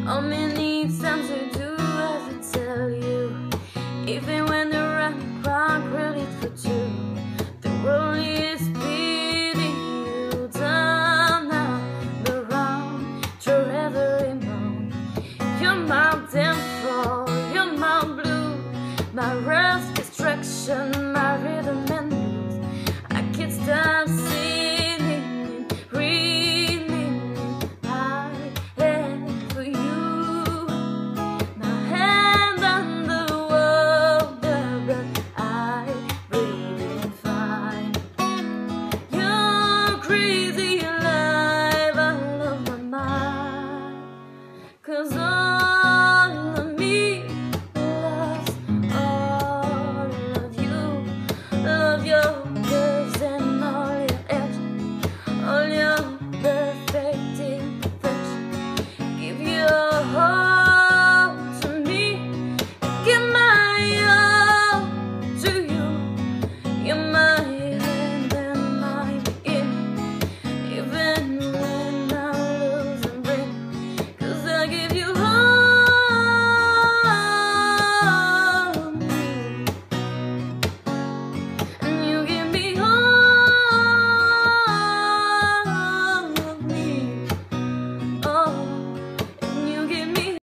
How many times I do have to tell you, even when the running clock really for two, the world is beating you down now, around through every moan. You're my downfall, you're my blue, my rest, distraction, my rhythm and blues. I can't stop singing, reading my head for you. My hand on the wall, but I breathe fine. You're crazy alive, I love my mind, 'cause